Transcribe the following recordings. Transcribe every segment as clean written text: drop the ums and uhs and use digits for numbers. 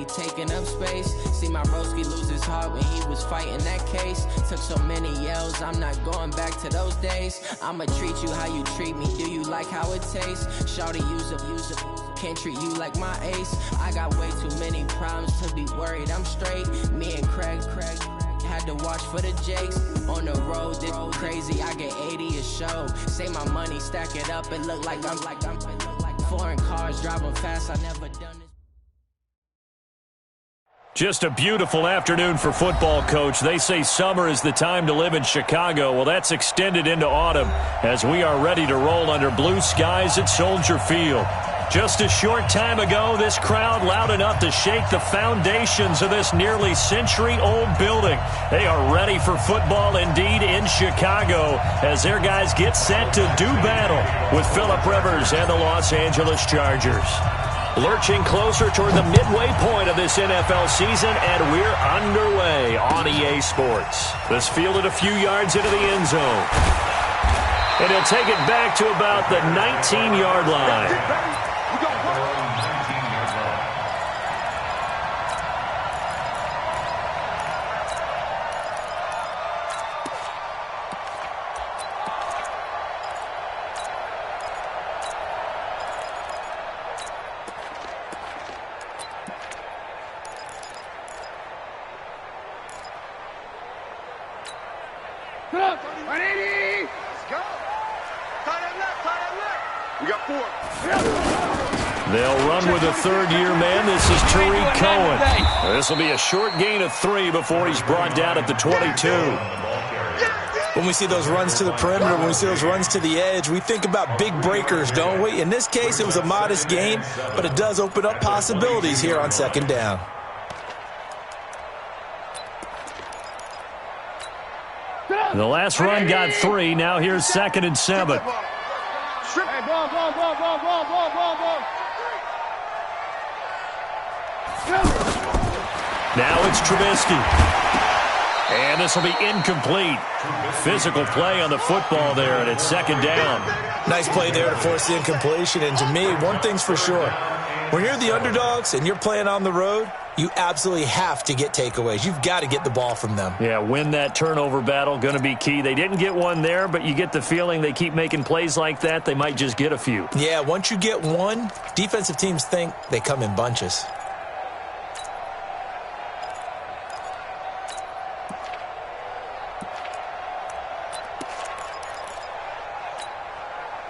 taking up space. See my broski lose his heart when he was fighting that case. Took so many yells, I'm not going back to those days. I'ma treat you how you treat me, do you like how it tastes? Shawty, use up, can't treat you like my ace. I got way too many problems to be worried, I'm straight. Me and Craig had to watch for the Jakes. On the road, this crazy, I get 80 a show. Say my money, stack it up, and look like I'm foreign cars, driving fast, I never done this. Just a beautiful afternoon for football, Coach. They say summer is the time to live in Chicago. Well, that's extended into autumn as we are ready to roll under blue skies at Soldier Field. Just a short time ago, this crowd loud enough to shake the foundations of this nearly century-old building. They are ready for football indeed in Chicago as their guys get set to do battle with Phillip Rivers and the Los Angeles Chargers. Lurching closer toward the midway point of this NFL season, and we're underway on EA Sports. This fielded a few yards into the end zone. And he'll take it back to about the 19-yard line. They'll run with a third-year man. This is Tariq Cohen. This will be a short gain of 3 before he's brought down at the 22. When we see those runs to the perimeter, when we see those runs to the edge, we think about big breakers, don't we? In this case, it was a modest gain, but it does open up possibilities here on second down. The last run got 3. Now here's 2nd and 7. Now it's Trubisky. And this will be incomplete. Physical play on the football there, and it's 2nd down. Nice play there to force the incompletion. And to me, one thing's for sure. When you're the underdogs and you're playing on the road, you absolutely have to get takeaways. You've got to get the ball from them. Yeah, win that turnover battle, going to be key. They didn't get one there, but you get the feeling they keep making plays like that, they might just get a few. Yeah, once you get one, defensive teams think they come in bunches.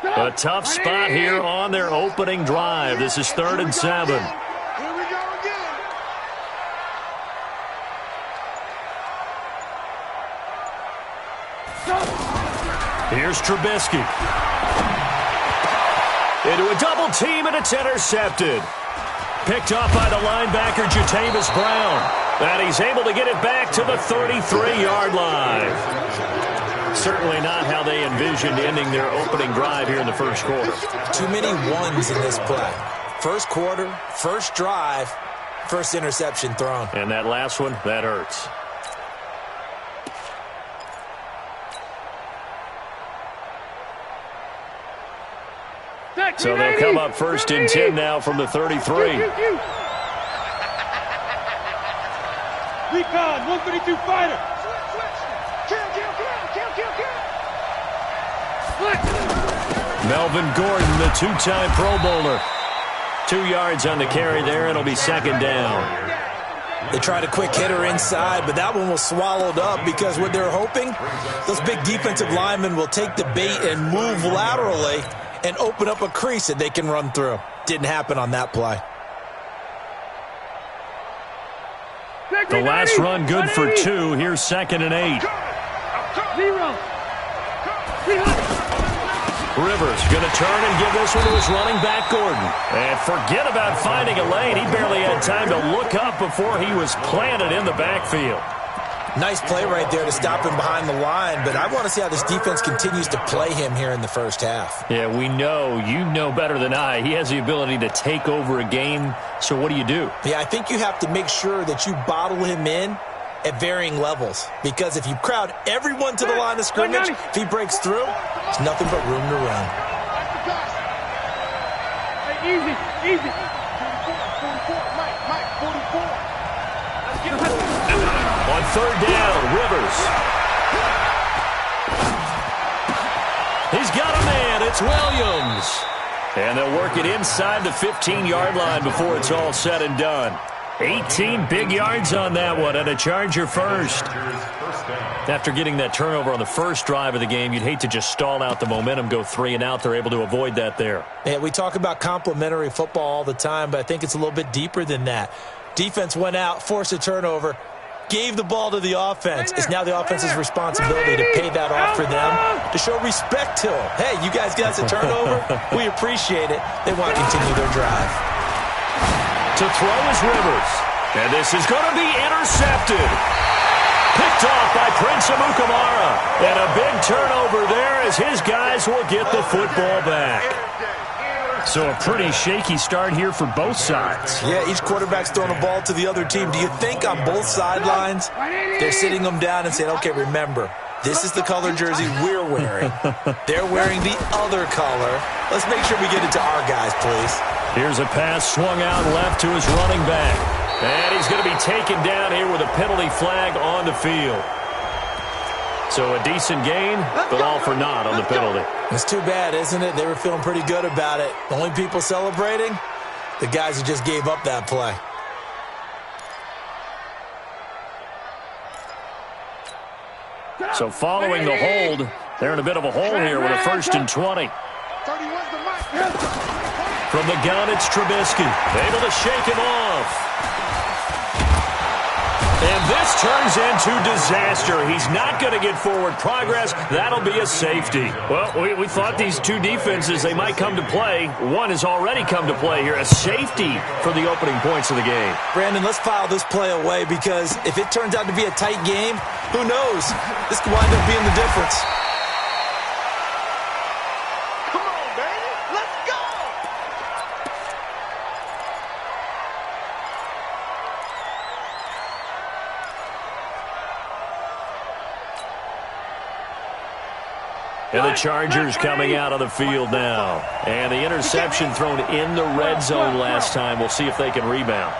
A tough spot here on their opening drive. This is 3rd and 7. Here we go again. Here's Trubisky. Into a double team, and it's intercepted. Picked off by the linebacker, Jatavis Brown. And he's able to get it back to the 33-yard line. Certainly not how they envisioned ending their opening drive here in the first quarter. Too many ones in this play. First quarter, first drive, first interception thrown. And that last one, that hurts. So they'll come up 1st and 10 now from the 33. Recon, 132 fighter. Melvin Gordon, the 2-time Pro Bowler. 2 yards on the carry there. It'll be 2nd down. They tried a quick hitter inside, but that one was swallowed up because what they're hoping, those big defensive linemen will take the bait and move laterally and open up a crease that they can run through. Didn't happen on that play. The last run good for 2. Here's 2nd and 8. Rivers going to turn and give this one to his running back, Gordon. And forget about finding a lane. He barely had time to look up before he was planted in the backfield. Nice play right there to stop him behind the line, but I want to see how this defense continues to play him here in the first half. Yeah, we know. You know better than I. He has the ability to take over a game, so what do you do? Yeah, I think you have to make sure that you bottle him in at varying levels, because if you crowd everyone to the line of scrimmage, if he breaks through, there's nothing but room to run. Hey, easy. 44, Mike, 44. On third down, Rivers. He's got a man. It's Williams. And they'll work it inside the 15-yard line before it's all said and done. 18 big yards on that one, and a Charger first. After getting that turnover on the first drive of the game, you'd hate to just stall out the momentum, go 3 and out. They're able to avoid that there. Yeah, we talk about complementary football all the time, but I think it's a little bit deeper than that. Defense went out, forced a turnover, gave the ball to the offense. It's now the offense's responsibility to pay that off for them, to show respect to them. Hey, you guys got us a turnover. We appreciate it. They want to continue their drive. To throw is Rivers. And this is going to be intercepted. Picked off by Prince Amukamara. And a big turnover there as his guys will get the football back. So a pretty shaky start here for both sides. Yeah, each quarterback's throwing a ball to the other team. Do you think on both sidelines they're sitting them down and saying, okay, remember, this is the color jersey we're wearing. They're wearing the other color. Let's make sure we get it to our guys, please. Here's a pass swung out left to his running back. And he's going to be taken down here with a penalty flag on the field. So a decent gain, but all for naught on the penalty. It's too bad, isn't it? They were feeling pretty good about it. The only people celebrating, the guys who just gave up that play. So following the hold, they're in a bit of a hole here with a 1st and 20. From the gun, it's Trubisky. Able to shake him off. And this turns into disaster. He's not going to get forward progress. That'll be a safety. Well, we thought these two defenses, they might come to play. One has already come to play here. A safety for the opening points of the game. Brandon, let's file this play away because if it turns out to be a tight game, who knows? This could wind up being the difference. And the Chargers coming out of the field now. And the interception thrown in the red zone last time. We'll see if they can rebound.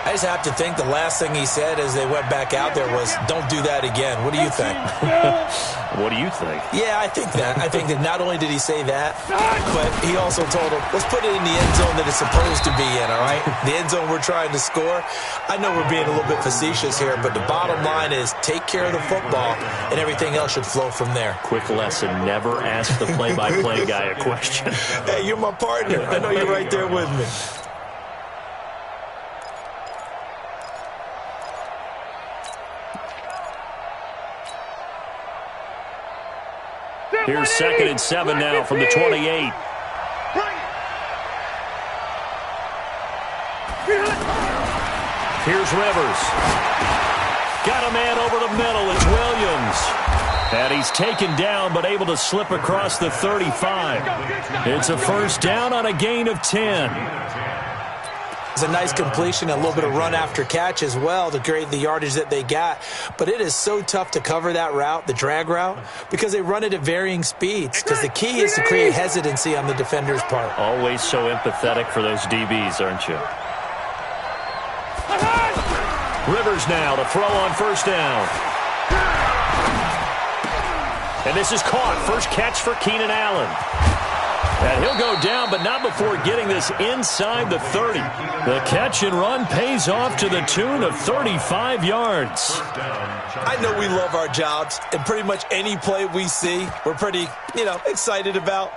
I just have to think the last thing he said as they went back out there was, don't do that again. What do you think? What do you think? Yeah, I think that. I think that not only did he say that, but he also told him, let's put it in the end zone that it's supposed to be in, all right? The end zone we're trying to score. I know we're being a little bit facetious here, but the bottom line is take care of the football, and everything else should flow from there. Quick lesson, never ask the play-by-play guy a question. Hey, you're my partner. I know you're right there with me. Here's 2nd and 7 now from the 28. Here's Rivers. Got a man over the middle. It's Williams. And he's taken down but able to slip across the 35. It's a 1st down on a gain of 10. It's a nice completion, a little bit of run after catch as well to create the yardage that they got. But it is so tough to cover that route, the drag route, because they run it at varying speeds. Because the key is to create hesitancy on the defender's part. Always so empathetic for those DBs, aren't you? Rivers now to throw on 1st down. And this is caught. First catch for Keenan Allen. And he'll go down, but not before getting this inside the 30. The catch and run pays off to the tune of 35 yards. I know we love our jobs, and pretty much any play we see, we're pretty, excited about.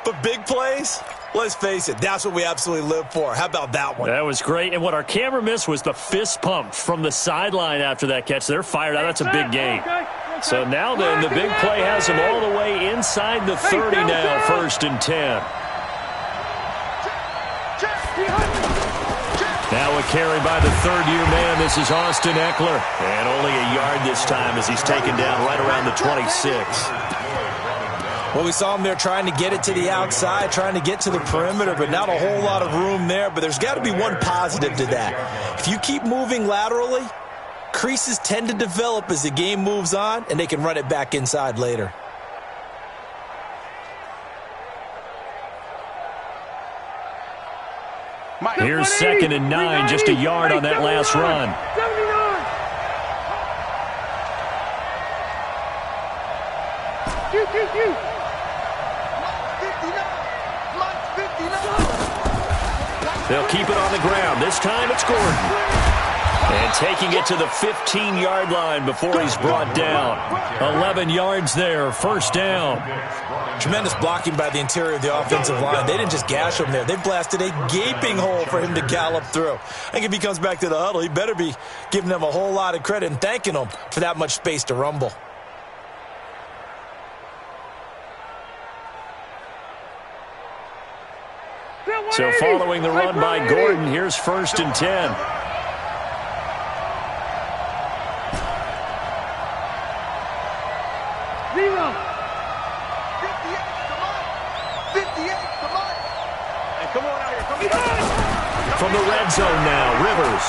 But big plays, let's face it, that's what we absolutely live for. How about that one? That was great. And what our camera missed was the fist pump from the sideline after that catch. They're fired out. That's a big gain. So now then, the big play has them all the way inside the 30 now, 1st and 10. Now a carry by the 3rd-year man. This is Austin Eckler. And only a yard this time as he's taken down right around the 26. Well, we saw him there trying to get it to the outside, trying to get to the perimeter, but not a whole lot of room there. But there's got to be one positive to that. If you keep moving laterally, creases tend to develop as the game moves on, and they can run it back inside later. Here's 2nd and 9, just a yard on that last run. They'll keep it on the ground. This time it's Gordon. And taking it to the 15-yard line before he's brought down. 11 yards there, first down. Tremendous blocking by the interior of the offensive line. They didn't just gash him there. They blasted a gaping hole for him to gallop through. I think if he comes back to the huddle, he better be giving them a whole lot of credit and thanking them for that much space to rumble. So following the run by Gordon, here's 1st and 10. From the red zone now, Rivers.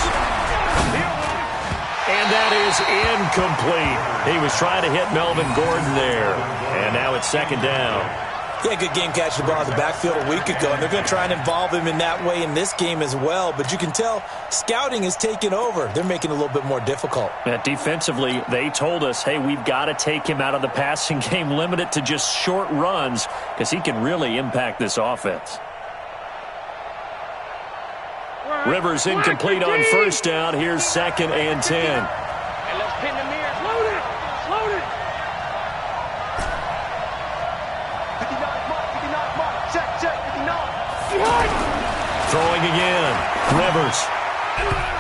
And that is incomplete. He was trying to hit Melvin Gordon there. And now it's 2nd down. He had a good game catching the ball in the backfield a week ago, and they're going to try and involve him in that way in this game as well. But you can tell scouting is taking over. They're making it a little bit more difficult. Defensively, they told us, hey, we've got to take him out of the passing game, limit it to just short runs, because he can really impact this offense. Rivers incomplete on 1st down. Here's 2nd and 10. And let's pin the mirrors. Load it. Load it. 59 mark. 59 mark. Check. 59. Throwing again. Rivers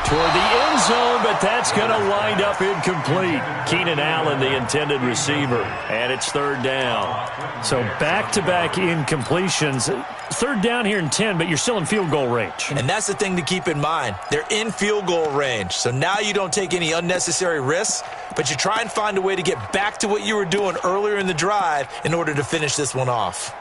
toward the end zone, but that's going to wind up incomplete. Keenan Allen, the intended receiver, and it's 3rd down. So back-to-back incompletions. 3rd down here and 10, but you're still in field goal range. And that's the thing to keep in mind. They're in field goal range. So now you don't take any unnecessary risks, but you try and find a way to get back to what you were doing earlier in the drive in order to finish this one off.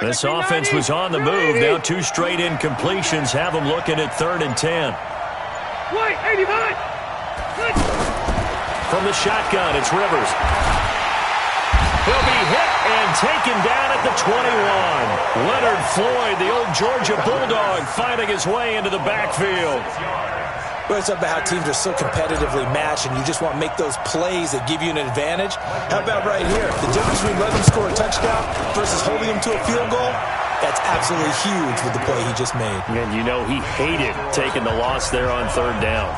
This offense was on the move. Now 2 straight incompletions have them looking at 3rd and 10. Wait, 85. From the shotgun, it's Rivers. He'll be hit and taken down at the 21. Leonard Floyd, the old Georgia Bulldog, fighting his way into the backfield. Well, it's about how teams are so competitively matched, and you just want to make those plays that give you an advantage. How about right here? The difference between letting them score a touchdown versus holding them to a field goal, that's absolutely huge with the play he just made. And you know he hated taking the loss there on 3rd down.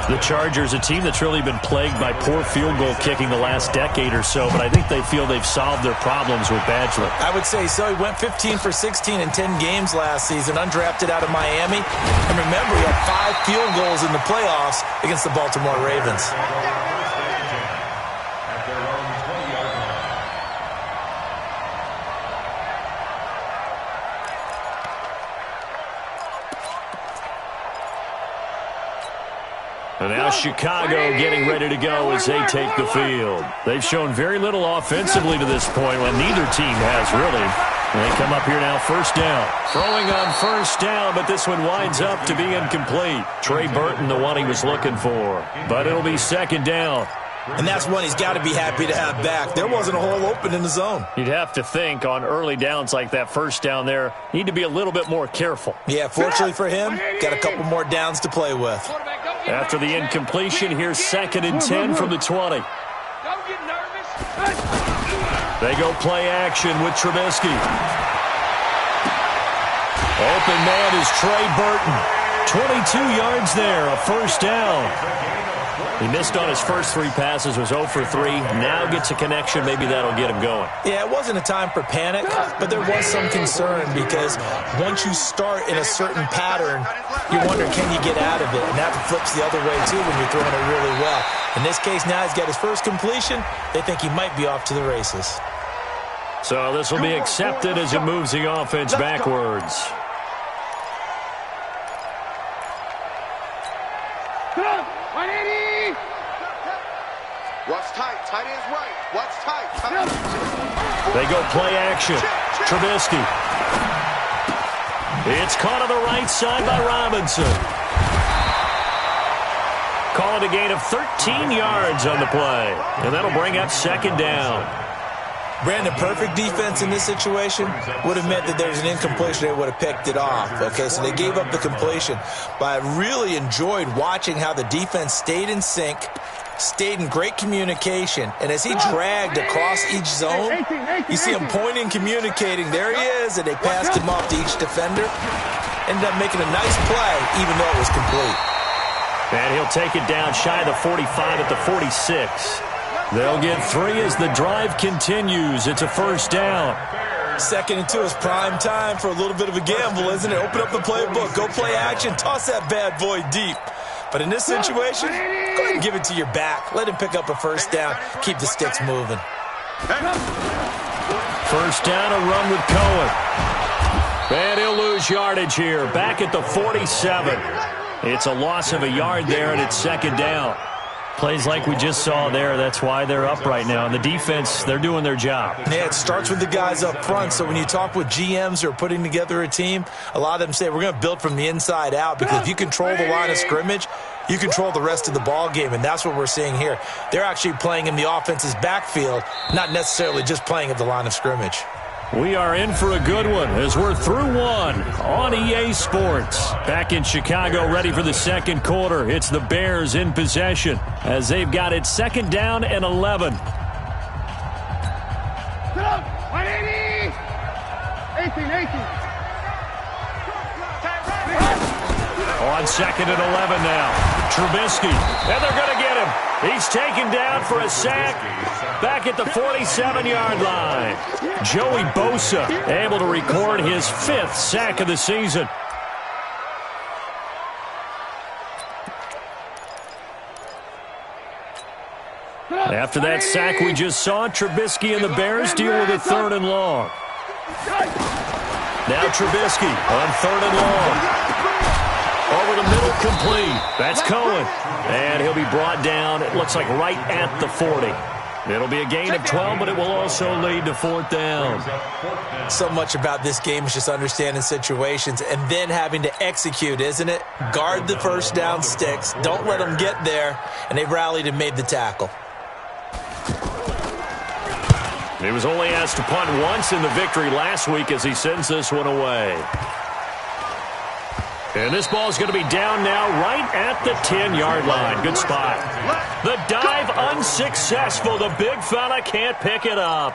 The Chargers, a team that's really been plagued by poor field goal kicking the last decade or so, but I think they feel they've solved their problems with Badgley. I would say so. He went 15 for 16 in 10 games last season, undrafted out of Miami. And remember, he had 5 field goals in the playoffs against the Baltimore Ravens. And now Chicago getting ready to go as they take the field. They've shown very little offensively to this point, when neither team has really. And they come up here now, 1st down. Throwing on 1st down, but this one winds up to be incomplete. Trey Burton, the one he was looking for. But it'll be 2nd down. And that's one he's got to be happy to have back. There wasn't a hole open in the zone. You'd have to think on early downs like that 1st down there, need to be a little bit more careful. Yeah, fortunately for him, got a couple more downs to play with. After the incompletion, here's 2nd and 10 from the 20. Don't get nervous. They go play action with Trubisky. Open man is Trey Burton. 22 yards there, a 1st down. He missed on his first 3 passes, was 0 for 3. Now gets a connection. Maybe that'll get him going. Yeah, it wasn't a time for panic, but there was some concern because once you start in a certain pattern, you wonder, can you get out of it? And that flips the other way, too, when you're throwing it really well. In this case, now he's got his first completion. They think he might be off to the races. So this will be accepted as it moves the offense backwards. Watch tight. Tight ends right. Watch tight. They go play action. Trubisky. It's caught on the right side by Robinson. Call it a gain of 13 yards on the play. And that'll bring up 2nd down. Brandon, perfect defense in this situation would have meant that there was an incompletion. They would have picked it off. Okay, so they gave up the completion. But I really enjoyed watching how the defense stayed in sync, stayed in great communication. And as he dragged across each zone, you see him pointing, communicating. There he is, and they passed him off to each defender. Ended up making a nice play, even though it was complete. And he'll take it down shy of the 45 at the 46. They'll get 3 as the drive continues. It's a first down. 2nd and 2 is prime time for a little bit of a gamble, isn't it? Open up the playbook. Go play action. Toss that bad boy deep. But in this situation, go ahead and give it to your back. Let him pick up a first down. Keep the sticks moving. First down, a run with Cohen. And he'll lose yardage here. Back at the 47. It's a loss of a yard there, and it's 2nd down. Plays like we just saw there. That's why they're up right now. And the defense, they're doing their job. Yeah, it starts with the guys up front. So when you talk with GMs who are putting together a team, a lot of them say we're going to build from the inside out, because if you control the line of scrimmage, you control the rest of the ball game, and that's what we're seeing here. They're actually playing in the offense's backfield, not necessarily just playing at the line of scrimmage. We are in for a good one as we're through one on EA Sports. Back in Chicago, ready for the second quarter. It's the Bears in possession as they've got it 2nd down and 11. 180! 18. On 2nd and 11 now. Trubisky, and they're going to get him. He's taken down for a sack back at the 47-yard line. Joey Bosa able to record his 5th sack of the season. After that sack we just saw, Trubisky and the Bears deal with a 3rd and long. Now Trubisky on 3rd and long. Over the middle, complete. That's Cohen. And he'll be brought down, it looks like right at the 40. It'll be a gain of 12, but it will also lead to 4th down. So much about this game is just understanding situations and then having to execute, isn't it? Guard the first down sticks. Don't let them get there. And they rallied and made the tackle. He was only asked to punt once in the victory last week as he sends this one away. And this ball's going to be down now right at the 10-yard line. Good spot. The dive unsuccessful. The big fella can't pick it up.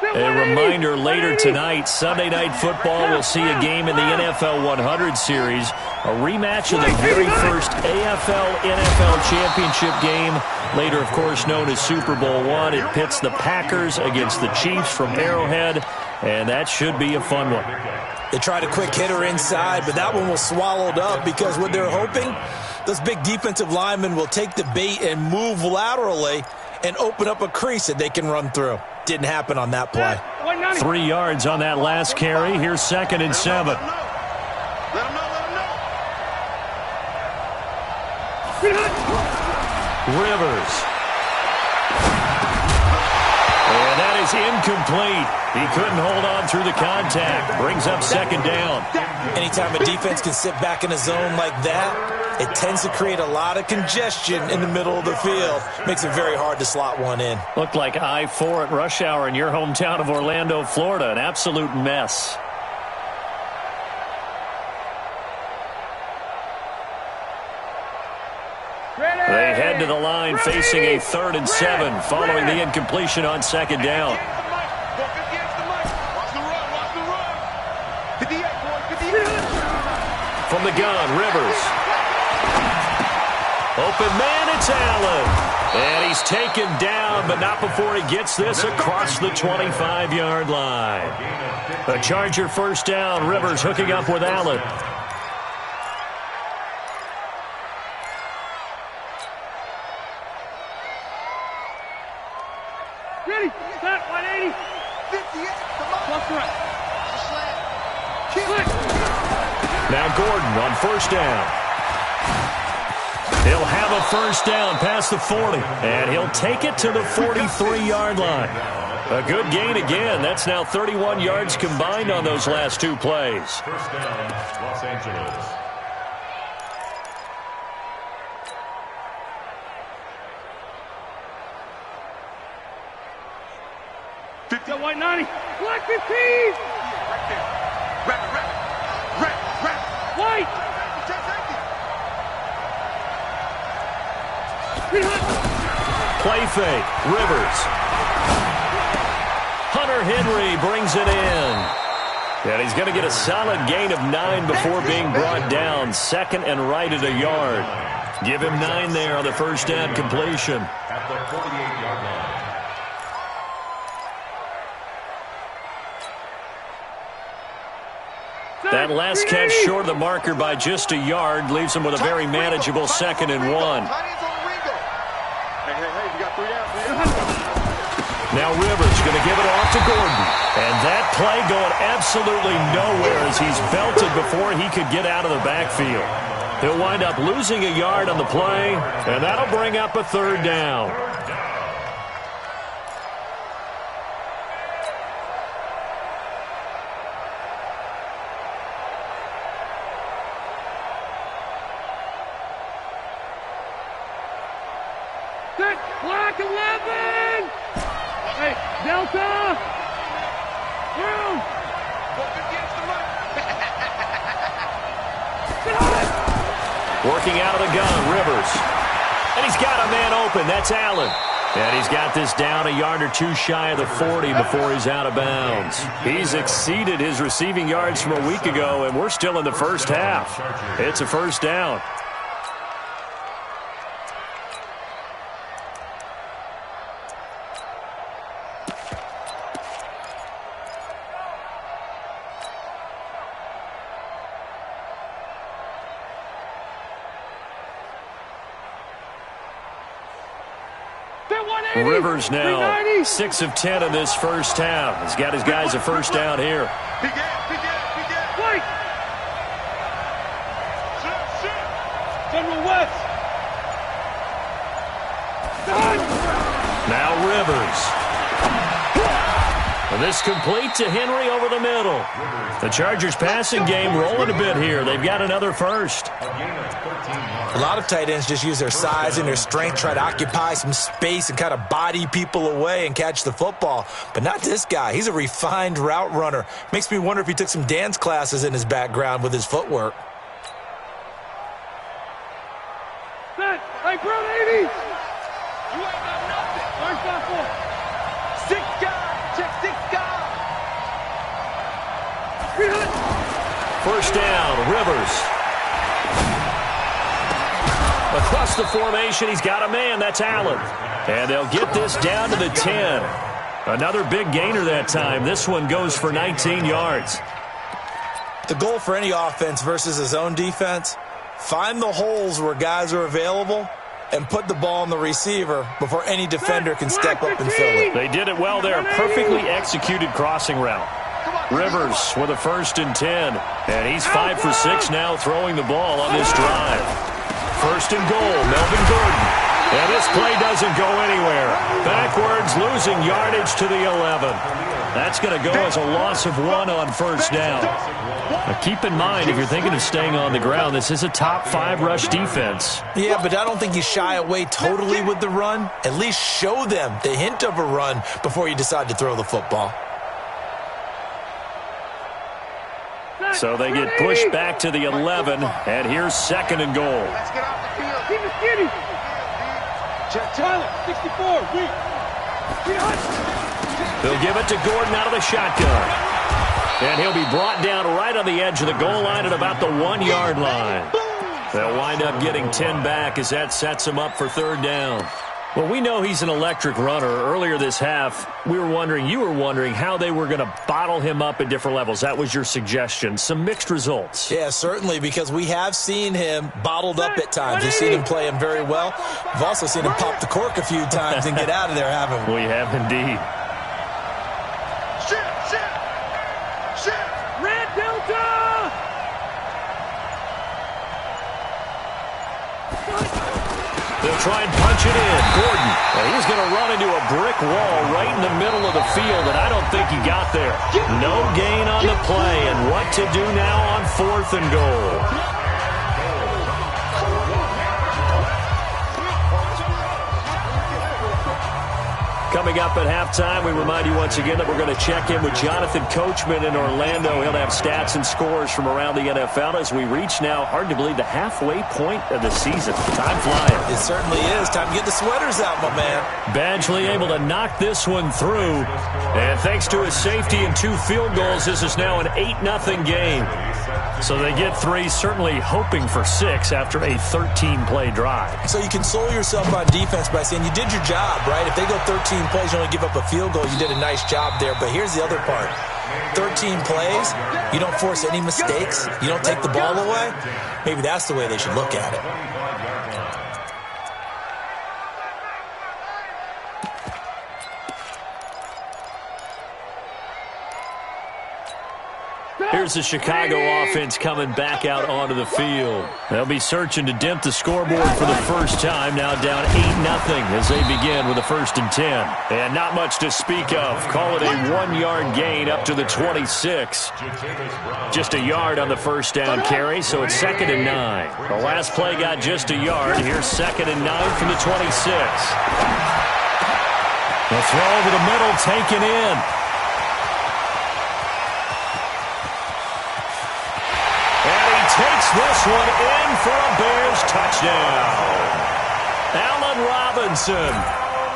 A reminder, later tonight, Sunday Night Football will see a game in the NFL 100 series, a rematch of the very first AFL-NFL championship game, later, of course, known as Super Bowl I. It pits the Packers against the Chiefs from Arrowhead, and that should be a fun one. They tried a quick hitter inside, but that one was swallowed up because what they're hoping, those big defensive linemen will take the bait and move laterally and open up a crease that they can run through. Didn't happen on that play. 3 yards on that last carry. Here's 2nd and 7. Let him know. Rivers. And that is incomplete. He couldn't hold on through the contact. Brings up 2nd down. Anytime a defense can sit back in a zone like that, it tends to create a lot of congestion in the middle of the field. Makes it very hard to slot one in. Looked like I-4 at rush hour in your hometown of Orlando, Florida. An absolute mess. They head to the line facing a 3rd and 7 following the incompletion on 2nd down. From the gun, Rivers. Open man, it's Allen. And he's taken down, but not before he gets this across the 25-yard line. A Charger first down. Rivers hooking up with Allen. Ready, set, 180. 58, come on. Left right. Now Gordon on first down. He'll have a first down past the 40, and he'll take it to the 43-yard line. A good gain again. That's now 31 yards combined on those last 2 plays. First down, Los Angeles. Got white 90. Black 15. Right there. Rep. White. Play fake. Rivers. Hunter Henry brings it in. And he's going to get a solid gain of 9 before being brought down. Second and right at a yard. Give him 9 there on the first down completion. At the 48-yard line. That last catch short of the marker by just a yard leaves him with a very manageable 2nd and 1. Now Rivers going to give it off to Gordon. And that play going absolutely nowhere as he's belted before he could get out of the backfield. He'll wind up losing a yard on the play, and that'll bring up a 3rd down. Black 11. Hey, Delta. Through. Working out of the gun, Rivers. And he's got a man open. That's Allen. And he's got this down a yard or two shy of the 40 before he's out of bounds. He's exceeded his receiving yards from a week ago, and we're still in the first half. It's a 1st down. Rivers now 6 of 10 in this first half. He's got his guys a 1st down here. White. General West. Now Rivers. And this complete to Henry over the middle. The Chargers passing game rolling a bit here. They've got another 1st. A lot of tight ends just use their size and their strength, try to occupy some space and kind of body people away and catch the football. But not this guy. He's a refined route runner. Makes me wonder if he took some dance classes in his background with his footwork. Hey, bro, 80. You ain't got nothing. First off, 6 guys. Check 6 guys. 1st down, Rivers. Across the formation, he's got a man. That's Allen. And they'll get this down to the 10. Another big gainer that time. This one goes for 19 yards. The goal for any offense versus his own defense, find the holes where guys are available and put the ball on the receiver before any defender can step up and fill it. They did it well there. Perfectly executed crossing route. Rivers with a 1st and 10. And he's 5 for 6 now throwing the ball on this drive. 1st and goal, Melvin Gordon. And this play doesn't go anywhere. Backwards, losing yardage to the 11. That's going to go as a loss of 1 on 1st down. Now keep in mind, if you're thinking of staying on the ground, this is a top 5 rush defense. Yeah, but I don't think you shy away totally with the run. At least show them the hint of a run before you decide to throw the football. So they get pushed back to the 11, and here's 2nd and goal. Let's get off the field. Keep it skinny. Tyler, 64, weak. They'll give it to Gordon out of the shotgun. And he'll be brought down right on the edge of the goal line at about the 1-yard line. They'll wind up getting 10 back as that sets him up for 3rd down. Well, we know he's an electric runner. Earlier this half, you were wondering how they were going to bottle him up at different levels. That was your suggestion. Some mixed results. Yeah, certainly, because we have seen him bottled up at times. We've seen him play him very well. We've also seen him pop the cork a few times and get out of there, haven't we? We have indeed. Red Delta! They'll try and punch it in. Gordon, and he's going to run into a brick wall right in the middle of the field, and I don't think he got there. No gain on the play, and what to do now on 4th and goal. Coming up at halftime, we remind you once again that we're going to check in with Jonathan Coachman in Orlando. He'll have stats and scores from around the NFL as we reach now, hard to believe, the halfway point of the season. Time flying. It certainly is. Time to get the sweaters out, my man. Badgley able to knock this one through. And thanks to his safety and 2 field goals, this is now an 8-0 game. So they get 3, certainly hoping for 6 after a 13-play drive. So you console yourself on defense by saying you did your job, right? If they go 13 plays, you only give up a field goal, you did a nice job there. But here's the other part. 13 plays, you don't force any mistakes, you don't take the ball away. Maybe that's the way they should look at it. Here's the Chicago offense coming back out onto the field. They'll be searching to dent the scoreboard for the first time. Now down 8-0 as they begin with a 1st and 10. And not much to speak of. Call it a 1-yard gain up to the 26. Just a yard on the first down carry, so it's 2nd and 9. The last play got just a yard. Here's 2nd and 9 from the 26. The throw over the middle taken in. Takes this one in for a Bears touchdown. Allen Robinson,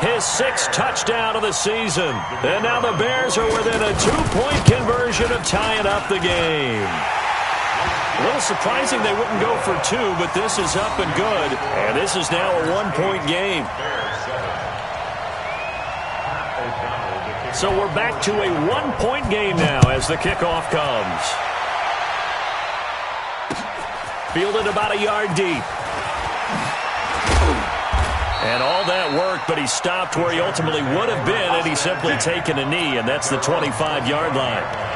his 6th touchdown of the season. And now the Bears are within a 2-point conversion of tying up the game. A little surprising they wouldn't go for 2, but this is up and good. And this is now a 1-point game. So we're back to a 1-point game now as the kickoff comes. Fielded about a yard deep. And all that work, but he stopped where he ultimately would have been had he simply taken a knee, and that's the 25-yard line.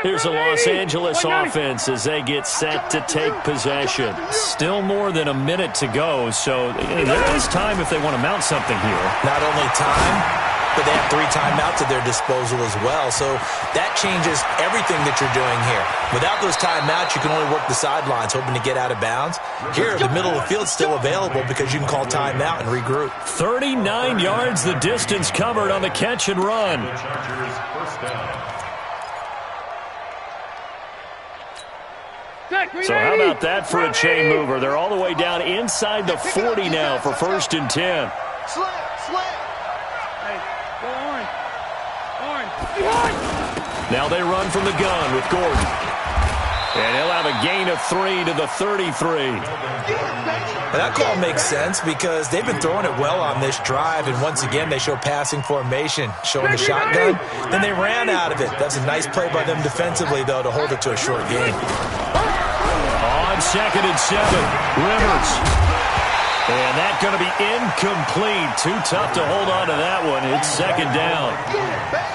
Here's the Los Angeles offense as they get set to take possession. Still more than a minute to go, so there is time if they want to mount something here. Not only time, but they have 3 timeouts at their disposal as well. So that changes everything that you're doing here. Without those timeouts, you can only work the sidelines, hoping to get out of bounds. Here, the middle of the field is still available because you can call timeout and regroup. 39 yards the distance covered on the catch and run. So how about that for a chain mover? They're all the way down inside the 40 now for 1st and 10. Now they run from the gun with Gordon. And he'll have a gain of 3 to the 33. That call makes sense because they've been throwing it well on this drive, and once again they show passing formation, showing the shotgun. Then they ran out of it. That's a nice play by them defensively, though, to hold it to a short game. On 2nd and 7, Rivers. And that's going to be incomplete. Too tough to hold on to that one. It's 2nd down.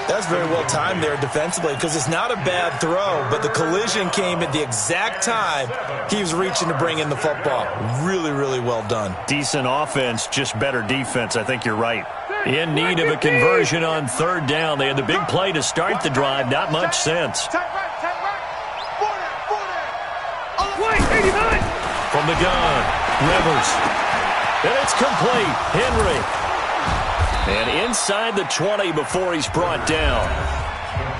That's very well timed there defensively because it's not a bad throw, but the collision came at the exact time he was reaching to bring in the football. Really, really well done. Decent offense, just better defense. I think you're right. In need of a conversion on 3rd down. They had the big play to start the drive. Not much sense. From the gun, Rivers. And it's complete. Henry. And inside the 20 before he's brought down.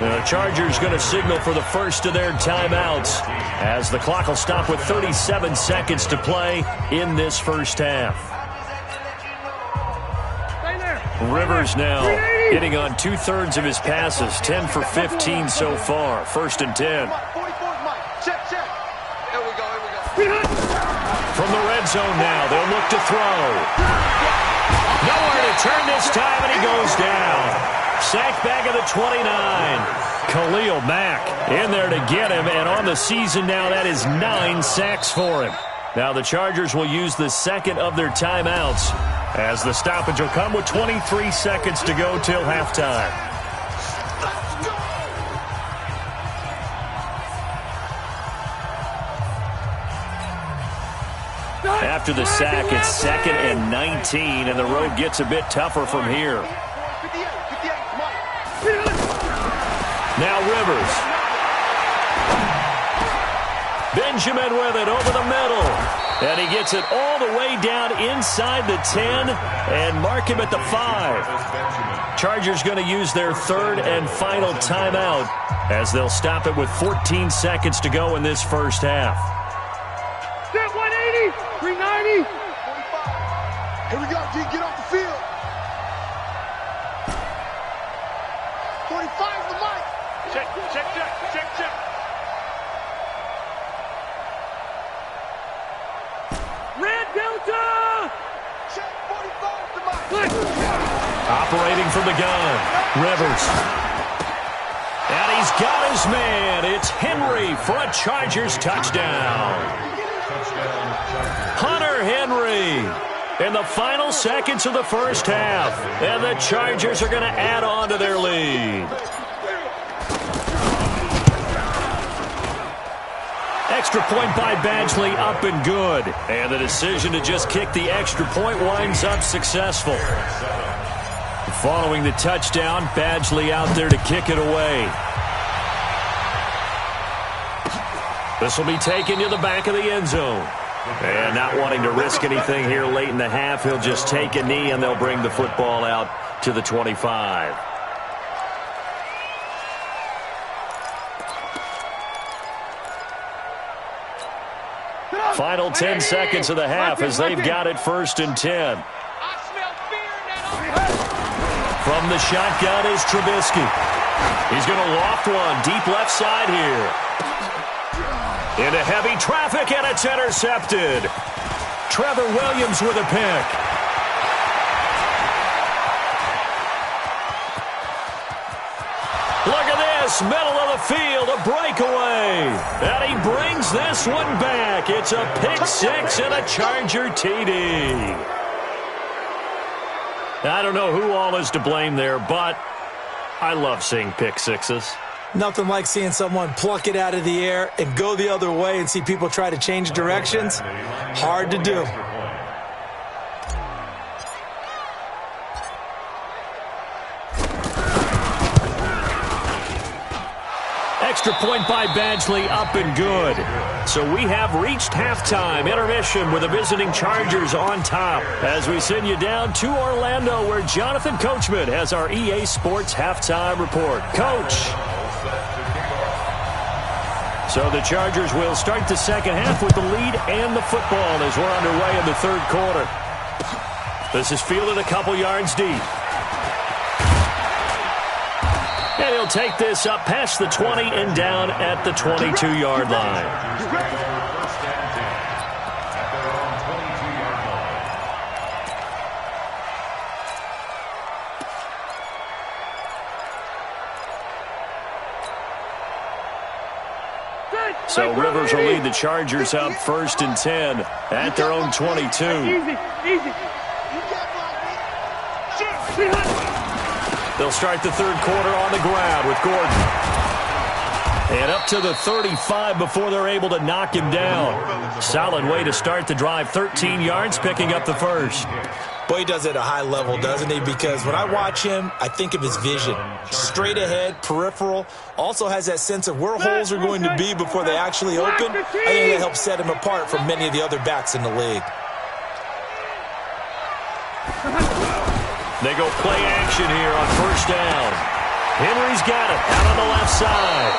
The Chargers going to signal for the first of their timeouts as the clock will stop with 37 seconds to play in this first half. Rivers now hitting on 2/3 of his passes, 10 for 15 so far. 1st and 10. From the red zone now, they'll look to throw. Nowhere to turn this time, and he goes down. Sacked back at the 29. Khalil Mack in there to get him, and on the season now, that is 9 sacks for him. Now the Chargers will use the 2nd of their timeouts as the stoppage will come with 23 seconds to go till halftime. After the sack, it's 2nd and 19, and the road gets a bit tougher from here. Now Rivers. Benjamin with it over the middle. And he gets it all the way down inside the 10 and mark him at the 5. Chargers going to use their 3rd and final timeout as they'll stop it with 14 seconds to go in this first half. Set 180, 390. 45. Here we go, G. Get off the field. 45 is the mic. Check. Red Delta. Check 45 to mic. Operating from the gun, Rivers. And he's got his man. It's Henry for a Chargers touchdown. Hunter Henry in the final seconds of the first half. And the Chargers are going to add on to their lead. Extra point by Badgley, up and good. And the decision to just kick the extra point winds up successful. Following the touchdown, Badgley out there to kick it away. This will be taken to the back of the end zone. And not wanting to risk anything here late in the half, he'll just take a knee and they'll bring the football out to the 25. Final 10 seconds of the half as they've got it 1st and 10. From the shotgun is Trubisky. He's going to loft one deep left side here. Into heavy traffic, and it's intercepted. Trevor Williams with a pick. Look at this, middle of the field, a breakaway. And he brings this one back. It's a pick 6 and a Charger TD. I don't know who all is to blame there, but I love seeing pick 6s. Nothing like seeing someone pluck it out of the air and go the other way and see people try to change directions. Hard to do. Extra point by Badgley, up and good. So we have reached halftime intermission with the visiting Chargers on top as we send you down to Orlando where Jonathan Coachman has our EA Sports halftime report. Coach. So the Chargers will start the second half with the lead and the football as we're underway in the 3rd quarter. This is fielded a couple yards deep. And he'll take this up past the 20 and down at the 22-yard line. So Rivers will lead the Chargers up 1st and 10 at their own 22. Easy. They'll start the 3rd quarter on the ground with Gordon. And up to the 35 before they're able to knock him down. Solid way to start the drive. 13 yards, picking up the first. Boy, he does it at a high level, doesn't he? Because when I watch him, I think of his vision. Straight ahead, peripheral. Also has that sense of where holes are going to be before they actually open. I think that helps set him apart from many of the other backs in the league. They go play action here on 1st down. Henry's got it out on the left side.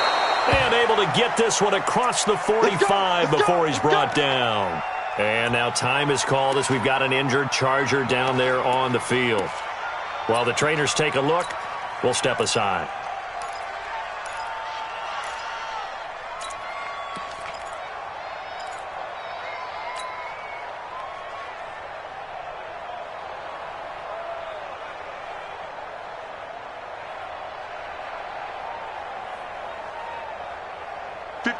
And able to get this one across the 45 before he's brought down. And now time is called as we've got an injured Charger down there on the field. While the trainers take a look, we'll step aside.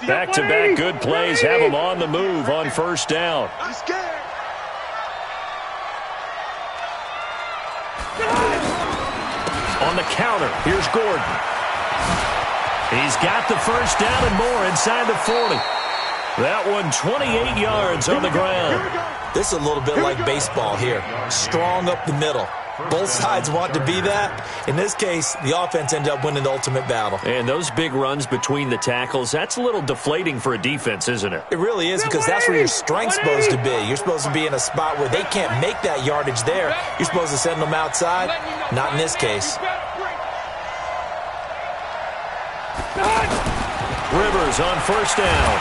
Back-to-back good plays have them on the move on 1st down. I'm scared. On the counter, here's Gordon. He's got the 1st down and more inside the 40. That one 28 yards on the ground. This is a little bit like baseball here. Strong up the middle. Both sides want to be that. In this case, the offense ended up winning the ultimate battle. And those big runs between the tackles, that's a little deflating for a defense, isn't it? It really is, because that's where your strength's supposed to be. You're supposed to be in a spot where they can't make that yardage there. You're supposed to send them outside. Not in this case. Rivers on first down.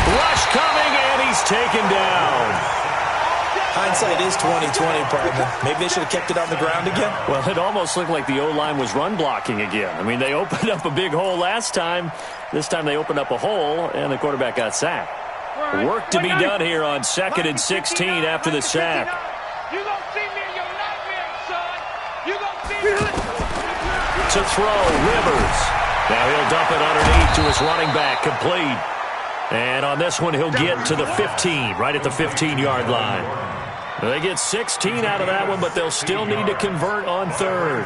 Rush coming, and he's taken down. Hindsight is 20/20, partner. Maybe they should have kept it on the ground again. Well, it almost looked like the O-line was run blocking again. I mean, they opened up a big hole last time. This time they opened up a hole, and the quarterback got sacked. Work to be done here on 2nd and 16 after the sack. You gonna see me in your nightmares, son. You gonna see me. To throw, Rivers. Now he'll dump it underneath to his running back, complete. And on this one, he'll get to the 15, right at the 15-yard line. They get 16 out of that one, but they'll still need to convert on third.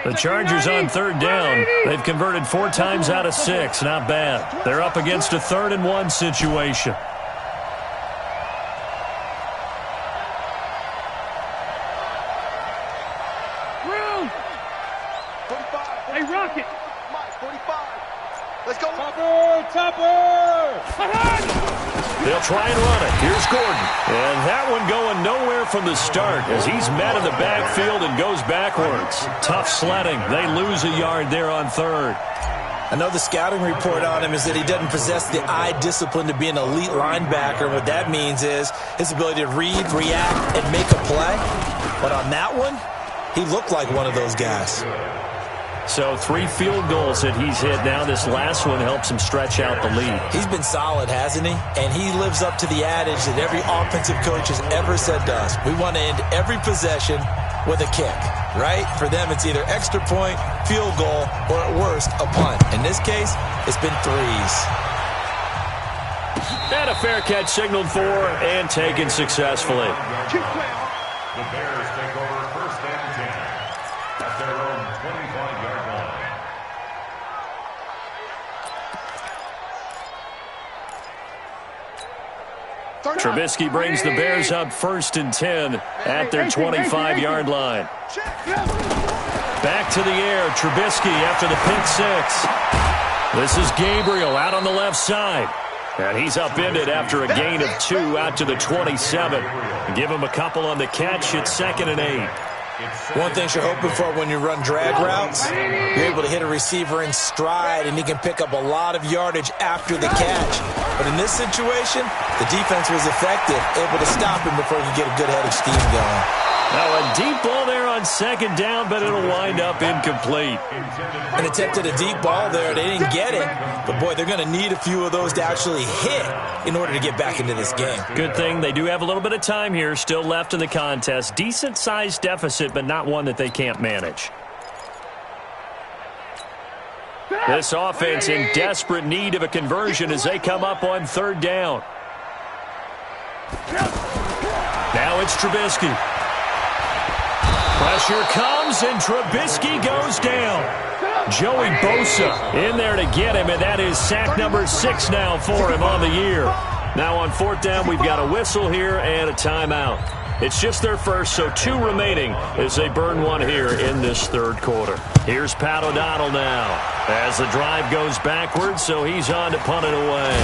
The Chargers on third down. They've converted 4 times out of 6. Not bad. They're up against a 3rd and 1 situation. Hey, Rocket. 45. Let's go. They'll try and run it. Here's Gordon. And that one going nowhere from the start as he's met in the backfield and goes backwards. Tough sledding. They lose a yard there on third. I know the scouting report on him is that he doesn't possess the eye discipline to be an elite linebacker. What that means is his ability to read, react, and make a play. But on that one, he looked like one of those guys. So 3 field goals that he's hit now. This last one helps him stretch out the lead. He's been solid, hasn't he? And he lives up to the adage that every offensive coach has ever said to us. We want to end every possession with a kick, right? For them, it's either extra point, field goal, or at worst, a punt. In this case, it's been 3s. And a fair catch signaled for and taken successfully. The Bears take over 1st and 10 at their own 25-yard line. Trubisky brings the Bears up 1st and 10 at their 25-yard line. Back to the air, Trubisky after the pick 6. This is Gabriel out on the left side. And he's upended after a gain of 2 out to the 27. Give him a couple on the catch. It's 2nd and 8. One thing you're hoping for when you run drag routes, you're able to hit a receiver in stride, and he can pick up a lot of yardage after the catch. But in this situation, the defense was effective, able to stop him before he could get a good head of steam going. Now a deep ball there on 2nd down, but it'll wind up incomplete. An attempted a deep ball there. They didn't get it. But, boy, they're going to need a few of those to actually hit in order to get back into this game. Good thing they do have a little bit of time here still left in the contest. Decent-sized deficit, but not one that they can't manage. This offense in desperate need of a conversion as they come up on 3rd down. Now it's Trubisky. Pressure comes, and Trubisky goes down. Joey Bosa in there to get him, and that is sack number 6 now for him on the year. Now on 4th down, we've got a whistle here and a timeout. It's just their first, so 2 remaining as they burn one here in this 3rd quarter. Here's Pat O'Donnell now as the drive goes backwards, so he's on to punt it away.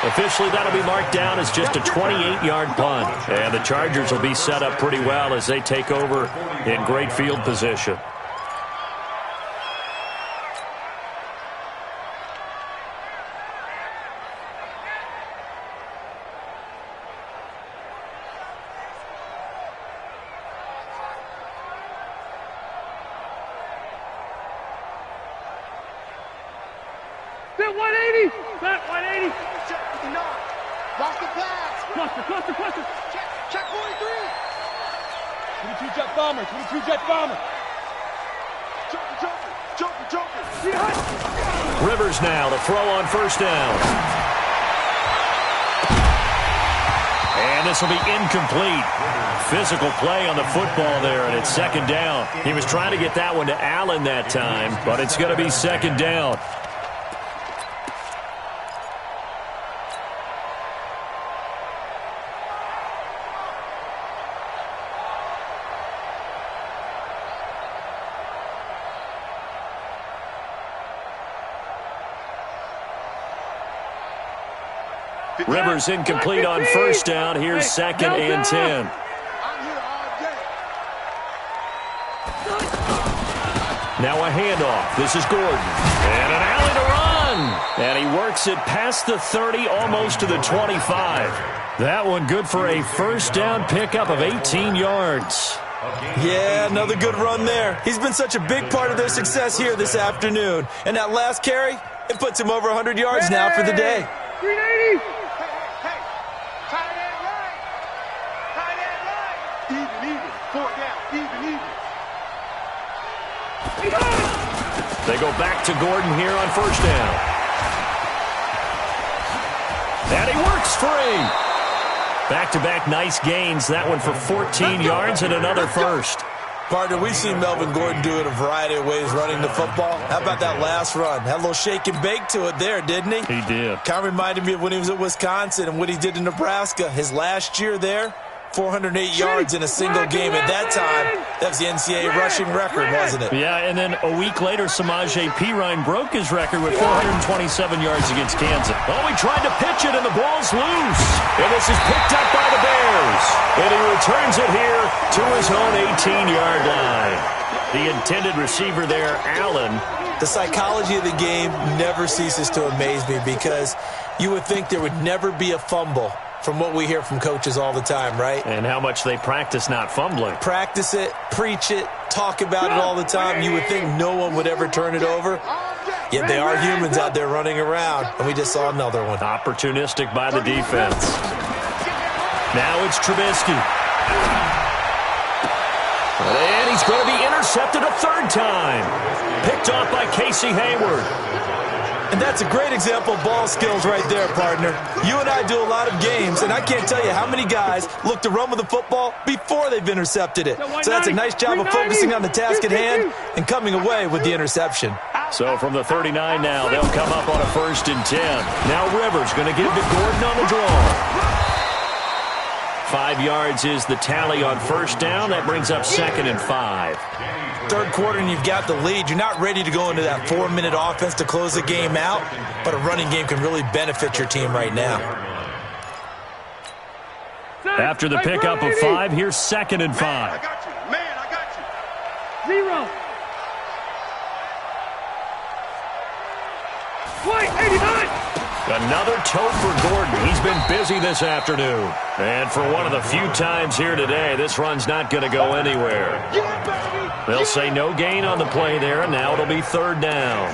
Officially, that'll be marked down as just a 28-yard punt. And the Chargers will be set up pretty well as they take over in great field position. Set 180. Set 180. Check 59. Watch the pass. Cluster. Check 43. 22 jet bomber. 22 jet bomber. Joker. Rivers now to throw on 1st down. And this will be incomplete. Physical play on the football there, and it's 2nd down. He was trying to get that one to Allen that time, but it's going to be 2nd down. Rivers incomplete on first down. Here's second and 10. Now a handoff. This is Gordon. And an alley to run. And he works it past the 30, almost to the 25. That one good for a first down pickup of 18 yards. Yeah, another good run there. He's been such a big part of their success here this afternoon. And that last carry, it puts him over 100 yards now for the day. 380. Hey, tight end right. Tight end right. Even. 4 down. Even. They go back to Gordon here on first down. And he works free. Back-to-back nice gains. That one for 14 yards and another first. Partner, we've seen Melvin Gordon do it a variety of ways running the football. How about that last run? Had a little shake and bake to it there, didn't he? He did. Kind of reminded me of when he was at Wisconsin and what he did in Nebraska. His last year there, 408 yards in a single game. At that time, that was the NCAA rushing record, wasn't it? Yeah, and then a week later, Samaje Perine broke his record with 427 yards against Kansas. Oh, he tried to pitch it, and the ball's loose. And this is picked up by the Bears. And he returns it here to his own 18-yard line. The intended receiver there, Allen. The psychology of the game never ceases to amaze me because you would think there would never be a fumble from what we hear from coaches all the time, right? And how much they practice not fumbling. Practice it, preach it, talk about it all the time. You would think no one would ever turn it over. Yet they are humans out there running around, and we just saw another one. Opportunistic by the defense. Now it's Trubisky. And he's going to be intercepted a third time. Picked off by Casey Hayward. And that's a great example of ball skills right there, partner. You and I do a lot of games, and I can't tell you how many guys look to run with the football before they've intercepted it. So that's a nice job of focusing on the task at hand and coming away with the interception. So from the 39 now, they'll come up on a 1st and 10. Now Rivers going to give to Gordon on the draw. 5 yards is the tally on first down. That brings up 2nd and 5. Third quarter and you've got the lead. You're not ready to go into that 4-minute offense to close the game out, but a running game can really benefit your team right now. After the pickup of 5, here's 2nd and 5. I got you. Man, I got you. 0. Wait, 89. Another tote for Gordon. He's been busy this afternoon. And for one of the few times here today, this run's not going to go anywhere. They'll say no gain on the play there, and now it'll be 3rd down.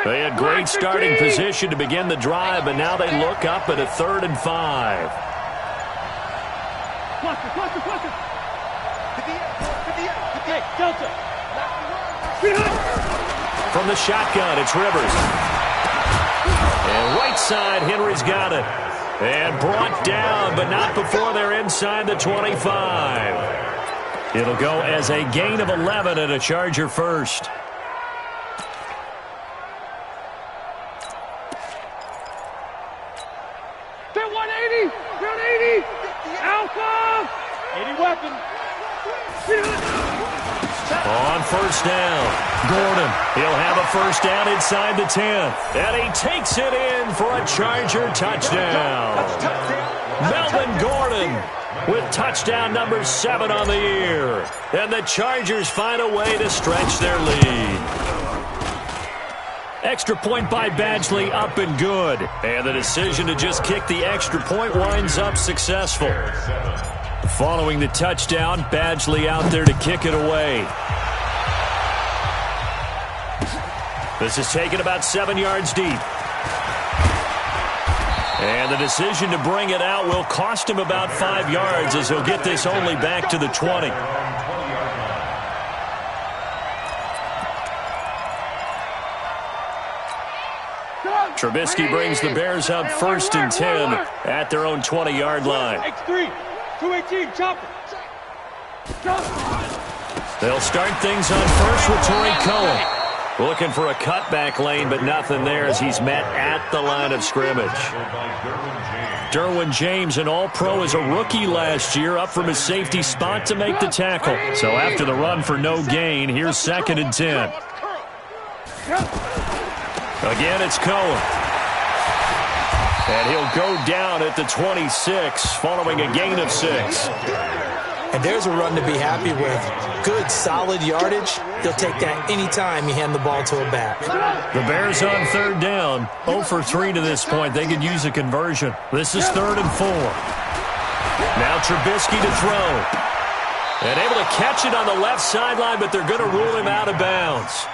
They had great starting position to begin the drive, but now they look up at a 3rd and 5. From the shotgun, it's Rivers. And right side, Henry's got it. And brought down, but not before they're inside the 25. It'll go as a gain of 11 and a Charger first. On first down, Gordon. He'll have a first down inside the 10. And he takes it in for a Charger touchdown. Melvin Gordon with touchdown number 7 on the year. And the Chargers find a way to stretch their lead. Extra point by Badgley up and good. And the decision to just kick the extra point winds up successful. Following the touchdown, Badgley out there to kick it away. This is taken about 7 yards deep. And the decision to bring it out will cost him about 5 yards as he'll get this only back to the 20. Trubisky brings the Bears up 1st and 10 at their own 20-yard line. X3, 218, chopper. They'll start things on first with Torrey Cohen. Looking for a cutback lane, but nothing there as he's met at the line of scrimmage. Derwin James, an all-pro as a rookie last year, up from his safety spot to make the tackle. So after the run for no gain, here's 2nd and 10. Again, it's Cohen. And he'll go down at the 26 following a gain of 6. And there's a run to be happy with. Good, solid yardage. They'll take that any time you hand the ball to a back. The Bears on 3rd down. 0 for 3 to this point. They could use a conversion. This is 3rd and 4. Now Trubisky to throw. And able to catch it on the left sideline, but they're going to rule him out of bounds.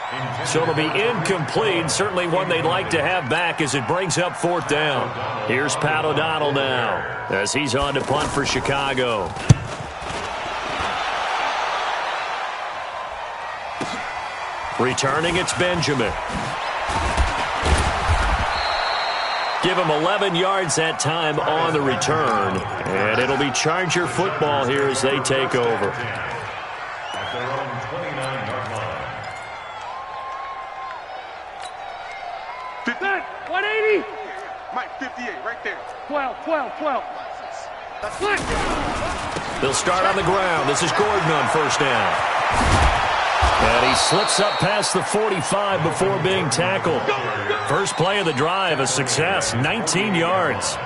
So it'll be incomplete. Certainly one they'd like to have back as it brings up 4th down. Here's Pat O'Donnell now as he's on to punt for Chicago. Returning, it's Benjamin. Give him 11 yards that time on the return. And it'll be Charger football here as they take over. At their own 29-yard line. 180. Mike, 58, right there. 12. That's it. They'll start on the ground. This is Gordon on 1st down. And he slips up past the 45 before being tackled. First play of the drive, a success, 19 yards.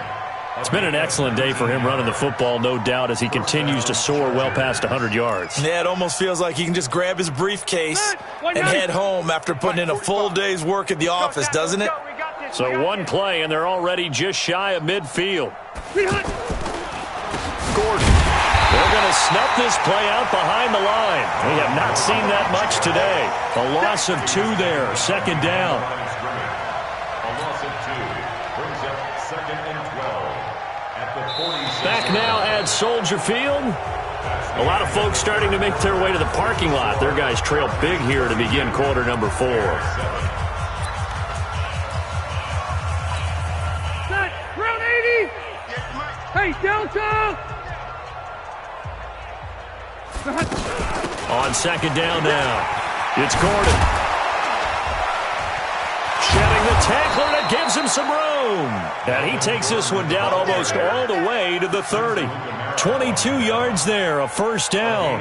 It's been an excellent day for him running the football, no doubt, as he continues to soar well past 100 yards. Yeah, it almost feels like he can just grab his briefcase and head home after putting in a full day's work at the office, doesn't it? So one play, and they're already just shy of midfield. Gordon. They're going to snuff this play out behind the line. We have not seen that much today. A loss of 2 there, 2nd down. A loss of 2 brings up 2nd and 12 at the 46. Back now at Soldier Field. A lot of folks starting to make their way to the parking lot. Their guys trail big here to begin quarter number 4. Set, round 80. Hey, Delta. On 2nd down now, it's Gordon. Shedding the tackler that gives him some room. And he takes this one down almost all the way to the 30. 22 yards there, a 1st down.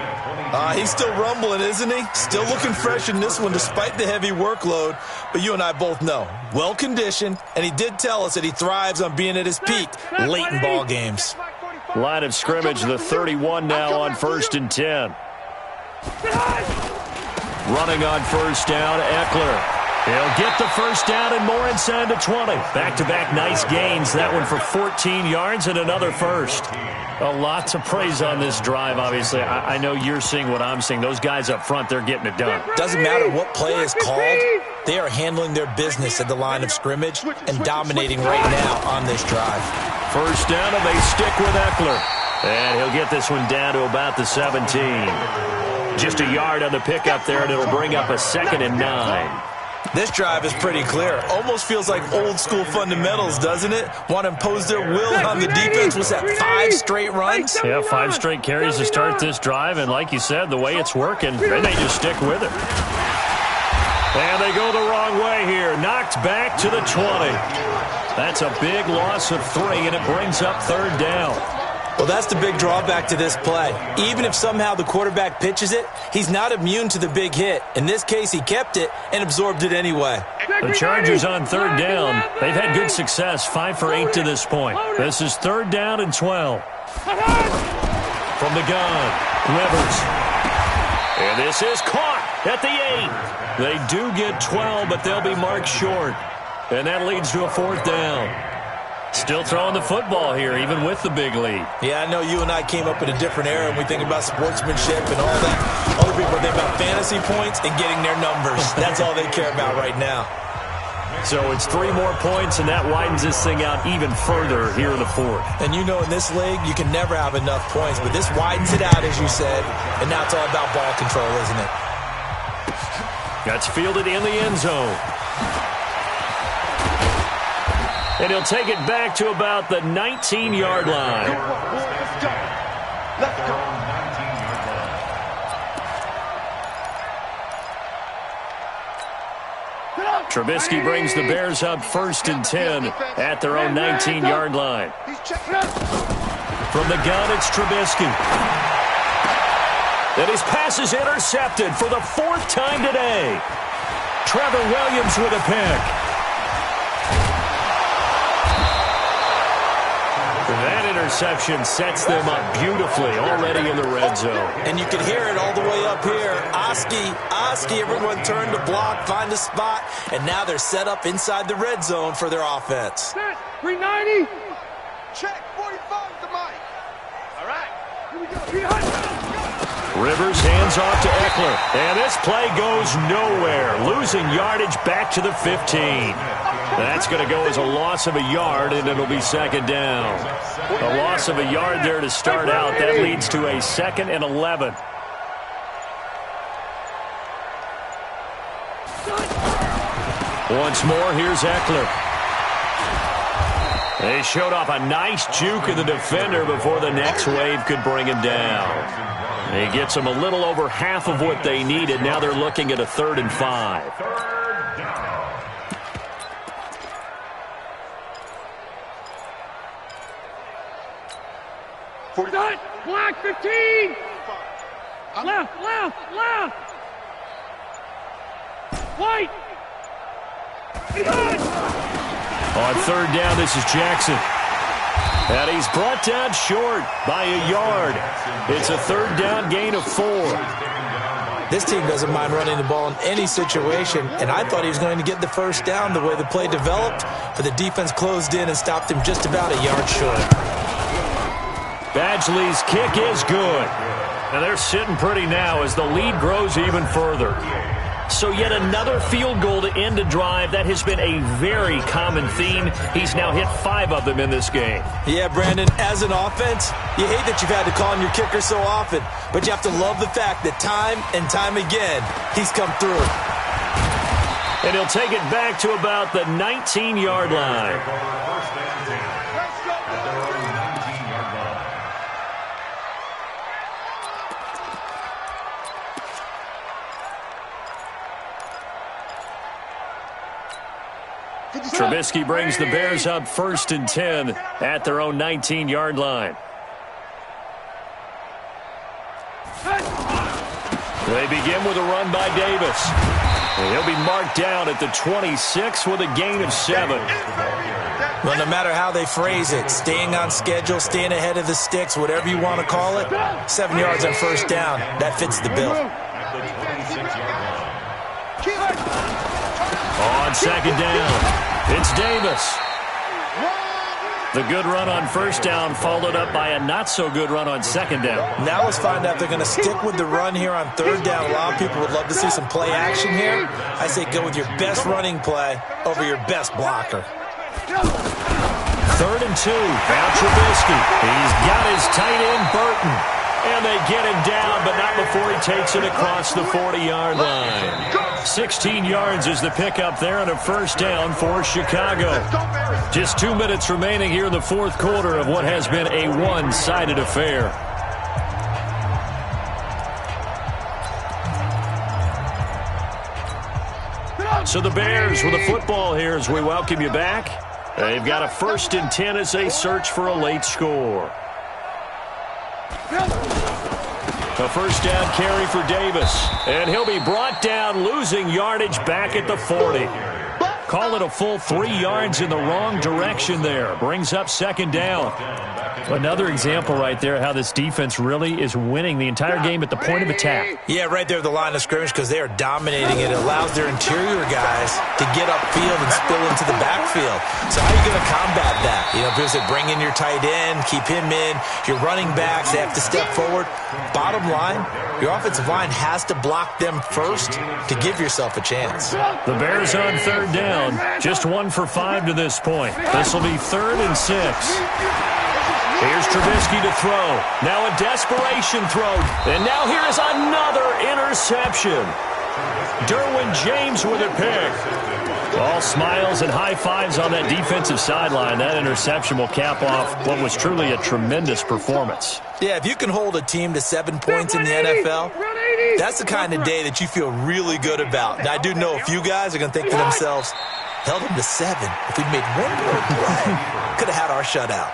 He's still rumbling, isn't he? Still looking fresh in this one despite the heavy workload. But you and I both know, well-conditioned, and he did tell us that he thrives on being at his peak late in ball games. Line of scrimmage, the 31 now on 1st and 10. Running on 1st down, Eckler. He'll get the 1st down and more inside the 20. Back-to-back nice gains. That one for 14 yards and another 1st. A lot to praise on this drive, obviously. I know you're seeing what I'm seeing. Those guys up front, they're getting it done. Doesn't matter what play is called. They are handling their business at the line of scrimmage and dominating right now on this drive. 1st down, and they stick with Eckler. And he'll get this one down to about the 17. Just a yard on the pickup there, and it'll bring up a 2nd and 9. This drive is pretty clear. Almost feels like old-school fundamentals, doesn't it? Want to impose their will on the defense. Was that 5 straight runs? Yeah, 5 straight carries to start this drive, and like you said, the way it's working, they just stick with it. And they go the wrong way here. Knocked back to the 20. That's a big loss of 3, and it brings up 3rd down. Well, that's the big drawback to this play. Even if somehow the quarterback pitches it, he's not immune to the big hit. In this case, he kept it and absorbed it anyway. The Chargers on 3rd down. They've had good success, 5 for 8 to this point. This is 3rd down and 12. From the gun, Rivers. And this is caught at the 8. They do get 12, but they'll be marked short. And that leads to a 4th down. Still throwing the football here, even with the big lead. Yeah, I know you and I came up in a different era and we think about sportsmanship and all that. Other people think about fantasy points and getting their numbers. That's all they care about right now. So it's 3 more points, and that widens this thing out even further here in the 4th. And you know in this league, you can never have enough points, but this widens it out, as you said, and now it's all about ball control, isn't it? That's fielded in the end zone. And he'll take it back to about the 19-yard line. Let's go. Trubisky brings the Bears up 1st and 10 at their own 19-yard line. From the gun, it's Trubisky. And his pass is intercepted for the 4th time today. Trevor Williams with a pick. That interception sets them up beautifully already in the red zone. And you can hear it all the way up here. Oski, everyone turned to block, find a spot, and now they're set up inside the red zone for their offense. 390. Check, 45 to Mike. All right, here we go. Rivers hands off to Eckler. And this play goes nowhere. Losing yardage back to the 15. That's going to go as a loss of a yard, and it'll be 2nd down. A loss of a yard there to start out. That leads to a 2nd and 11. Once more, here's Eckler. They showed off a nice juke of the defender before the next wave could bring him down. He gets them a little over half of what they needed. Now they're looking at a 3rd and 5. Black 15. Left. White. On 3rd down, this is Jackson. And he's brought down short by a yard. It's a 3rd down gain of 4. This team doesn't mind running the ball in any situation, and I thought he was going to get the 1st down the way the play developed, but the defense closed in and stopped him just about a yard short. Badgley's kick is good. And they're sitting pretty now as the lead grows even further. So yet another field goal to end a drive. That has been a very common theme. He's now hit 5 of them in this game. Yeah, Brandon, as an offense, you hate that you've had to call on your kicker so often, but you have to love the fact that time and time again, he's come through. And he'll take it back to about the 19-yard line. Trubisky brings the Bears up 1st and 10 at their own 19-yard line. They begin with a run by Davis. And he'll be marked down at the 26 with a gain of 7. Well, no matter how they phrase it, staying on schedule, staying ahead of the sticks, whatever you want to call it, 7 yards on 1st down, that fits the bill. On 2nd down, it's Davis. The good run on 1st down followed up by a not-so-good run on 2nd down. Now let's find out if they're going to stick with the run here on 3rd down. A lot of people would love to see some play action here. I say go with your best running play over your best blocker. 3rd and 2. Now Trubisky. He's got his tight end, Burton. And they get him down, but not before he takes it across the 40-yard line. 16 yards is the pickup there and a 1st down for Chicago. Just 2 minutes remaining here in the 4th quarter of what has been a one-sided affair. So the Bears with the football here as we welcome you back. They've got a 1st and 10 as they search for a late score. A 1st down carry for Davis. And he'll be brought down, losing yardage back at the 40. Call it a full 3 yards in the wrong direction there. Brings up 2nd down. Another example right there how this defense really is winning the entire game at the point of attack. Yeah, right there at the line of scrimmage because they are dominating it. It allows their interior guys to get upfield and spill into the backfield. So how are you going to combat that? You know, because they bring in your tight end, keep him in. Your running backs, they have to step forward. Bottom line, your offensive line has to block them first to give yourself a chance. The Bears on 3rd down. Just 1 for 5 to this point. This will be 3rd and 6. Here's Trubisky to throw. Now a desperation throw. And now here is another interception. Derwin James with a pick. All smiles and high fives on that defensive sideline. That interception will cap off what was truly a tremendous performance. Yeah, if you can hold a team to 7 points in the NFL, That's the kind of day that you feel really good about. Now, I do know a few guys are going to think to themselves, held him to 7. If we made one more play, could have had our shutout.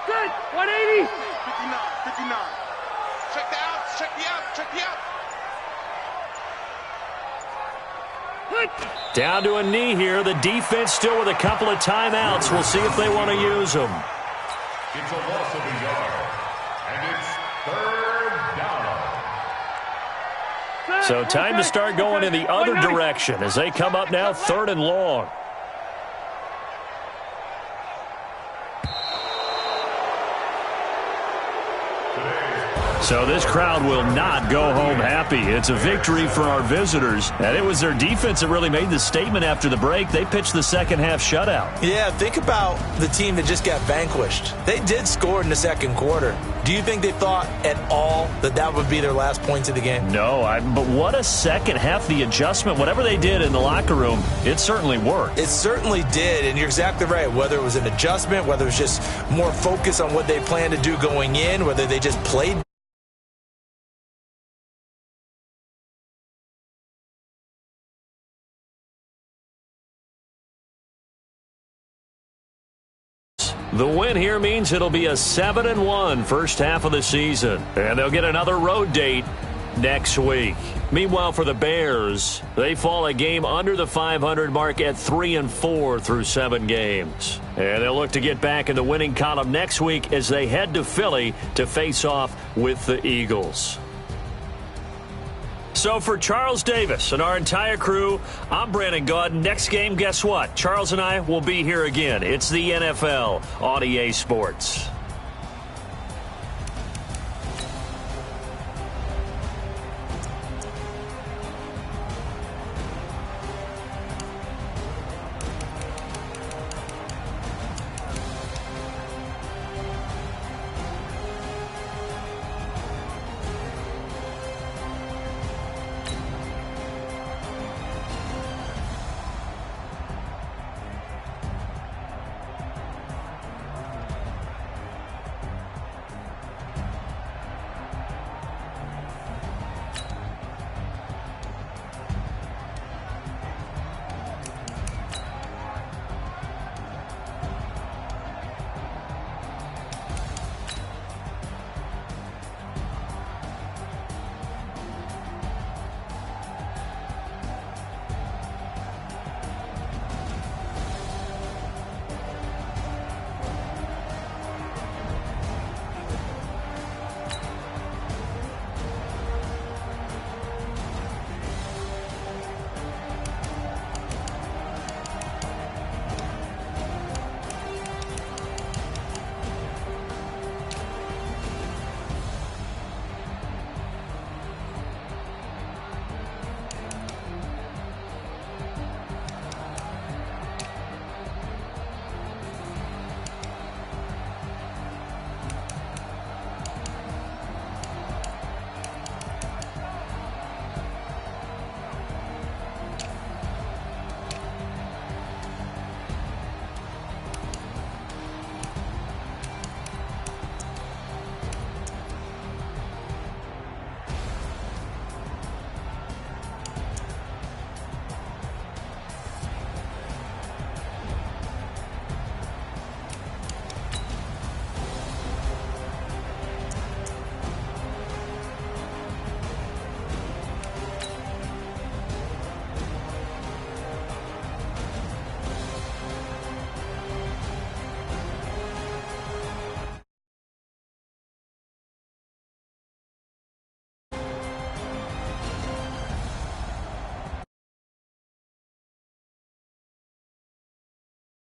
Good. 180. 59. Check the outs. Check the outs. Check the outs. Down to a knee here. The defense still with a couple of timeouts. We'll see if they want to use them. It's a loss of a yard, and it's 3rd down. So time to start going in the other direction as they come up now 3rd and long. So this crowd will not go home happy. It's a victory for our visitors. And it was their defense that really made the statement after the break. They pitched the second half shutout. Yeah, think about the team that just got vanquished. They did score in the second quarter. Do you think they thought at all that that would be their last points of the game? No, but what a second half. The adjustment, whatever they did in the locker room, it certainly worked. It certainly did, and you're exactly right. Whether it was an adjustment, whether it was just more focus on what they planned to do going in, whether they just played. The win here means it'll be a 7-1 first half of the season. And they'll get another road date next week. Meanwhile, for the Bears, they fall a game under the 500 mark at 3-4 through 7 games. And they'll look to get back in the winning column next week as they head to Philly to face off with the Eagles. So for Charles Davis and our entire crew, I'm Brandon Gaudin. Next game, guess what? Charles and I will be here again. It's the NFL on EA Sports.